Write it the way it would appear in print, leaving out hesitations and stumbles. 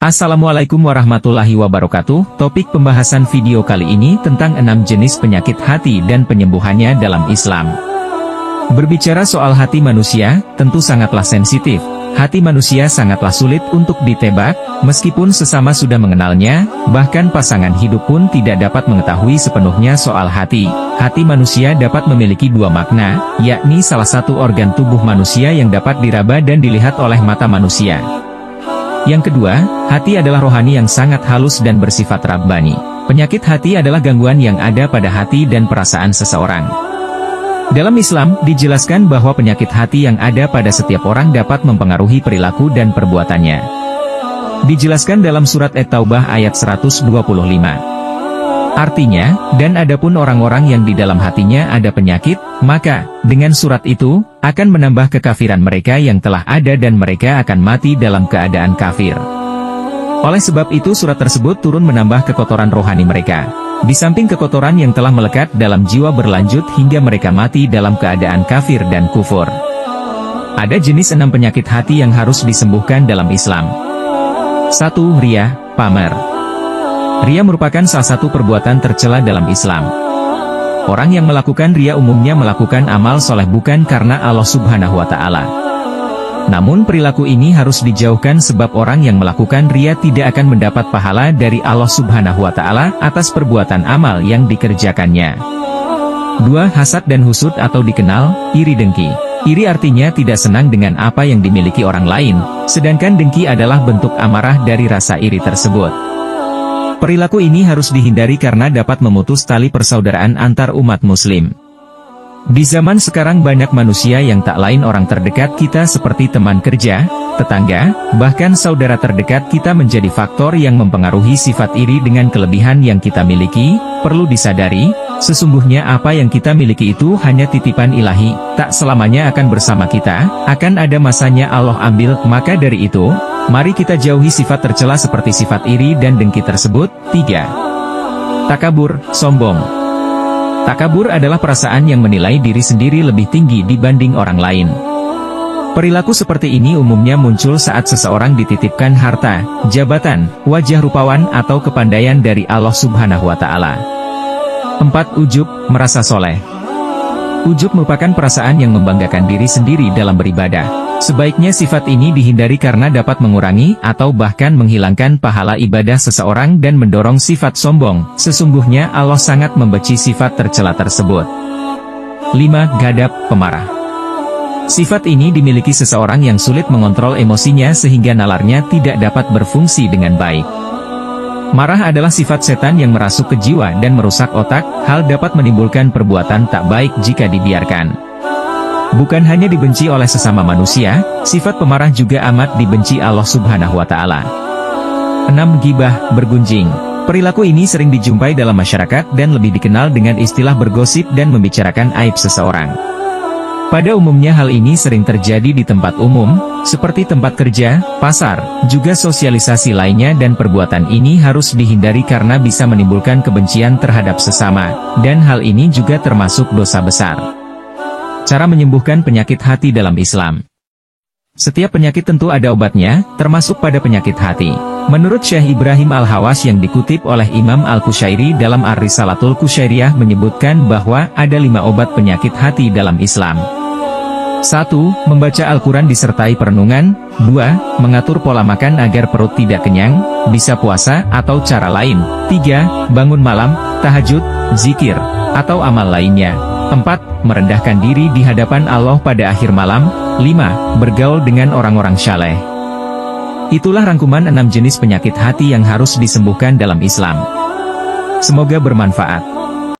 Assalamualaikum warahmatullahi wabarakatuh. Topik pembahasan video kali ini tentang 6 jenis penyakit hati dan penyembuhannya dalam Islam. Berbicara soal hati manusia, tentu sangatlah sensitif. Hati manusia sangatlah sulit untuk ditebak, meskipun sesama sudah mengenalnya, bahkan pasangan hidup pun tidak dapat mengetahui sepenuhnya soal hati. Hati manusia dapat memiliki dua makna, yakni salah satu organ tubuh manusia yang dapat diraba dan dilihat oleh mata manusia. Yang kedua, hati adalah rohani yang sangat halus dan bersifat rabbani. Penyakit hati adalah gangguan yang ada pada hati dan perasaan seseorang. Dalam Islam, dijelaskan bahwa penyakit hati yang ada pada setiap orang dapat mempengaruhi perilaku dan perbuatannya. Dijelaskan dalam surat At-Taubah ayat 125. Artinya, dan adapun orang-orang yang di dalam hatinya ada penyakit, maka, dengan surat itu, akan menambah kekafiran mereka yang telah ada dan mereka akan mati dalam keadaan kafir. Oleh sebab itu surat tersebut turun menambah kekotoran rohani mereka. Di samping kekotoran yang telah melekat dalam jiwa berlanjut hingga mereka mati dalam keadaan kafir dan kufur. Ada jenis 6 penyakit hati yang harus disembuhkan dalam Islam. 1. Riya, pamer. Riya merupakan salah satu perbuatan tercela dalam Islam. Orang yang melakukan riya umumnya melakukan amal soleh bukan karena Allah Subhanahu wa Ta'ala. Namun perilaku ini harus dijauhkan sebab orang yang melakukan riya tidak akan mendapat pahala dari Allah Subhanahu wa Ta'ala atas perbuatan amal yang dikerjakannya. 2. Hasad dan husud atau dikenal iri dengki. Iri artinya tidak senang dengan apa yang dimiliki orang lain, sedangkan dengki adalah bentuk amarah dari rasa iri tersebut. Perilaku ini harus dihindari karena dapat memutus tali persaudaraan antar umat muslim. Di zaman sekarang banyak manusia yang tak lain orang terdekat kita seperti teman kerja, tetangga, bahkan saudara terdekat kita menjadi faktor yang mempengaruhi sifat iri dengan kelebihan yang kita miliki. Perlu disadari, sesungguhnya apa yang kita miliki itu hanya titipan ilahi, tak selamanya akan bersama kita, akan ada masanya Allah ambil. Maka dari itu, mari kita jauhi sifat tercela seperti sifat iri dan dengki tersebut. 3. Takabur, sombong. Takabur adalah perasaan yang menilai diri sendiri lebih tinggi dibanding orang lain. Perilaku seperti ini umumnya muncul saat seseorang dititipkan harta, jabatan, wajah rupawan atau kepandaian dari Allah Subhanahu wa Ta'ala. 4. Ujub, merasa soleh. Ujub merupakan perasaan yang membanggakan diri sendiri dalam beribadah. Sebaiknya sifat ini dihindari karena dapat mengurangi atau bahkan menghilangkan pahala ibadah seseorang dan mendorong sifat sombong. Sesungguhnya Allah sangat membenci sifat tercela tersebut. 5. Ghadab, pemarah. Sifat ini dimiliki seseorang yang sulit mengontrol emosinya sehingga nalarnya tidak dapat berfungsi dengan baik. Marah adalah sifat setan yang merasuk ke jiwa dan merusak otak, hal dapat menimbulkan perbuatan tak baik jika dibiarkan. Bukan hanya dibenci oleh sesama manusia, sifat pemarah juga amat dibenci Allah Subhanahu wa Ta'ala. 6. Gibah, bergunjing. Perilaku ini sering dijumpai dalam masyarakat dan lebih dikenal dengan istilah bergosip dan membicarakan aib seseorang. Pada umumnya hal ini sering terjadi di tempat umum, seperti tempat kerja, pasar, juga sosialisasi lainnya dan perbuatan ini harus dihindari karena bisa menimbulkan kebencian terhadap sesama, dan hal ini juga termasuk dosa besar. Cara menyembuhkan penyakit hati dalam Islam. Setiap penyakit tentu ada obatnya, termasuk pada penyakit hati. Menurut Syekh Ibrahim Al-Hawas yang dikutip oleh Imam Al-Qushairi dalam Ar-Risalatul Qushairiyah menyebutkan bahwa ada 5 obat penyakit hati dalam Islam. 1. Membaca Al-Quran disertai perenungan. 2. Mengatur pola makan agar perut tidak kenyang, bisa puasa atau cara lain. 3. Bangun malam, tahajud, zikir, atau amal lainnya. 4. Merendahkan diri di hadapan Allah pada akhir malam. 5. Bergaul dengan orang-orang saleh. Itulah rangkuman 6 jenis penyakit hati yang harus disembuhkan dalam Islam. Semoga bermanfaat.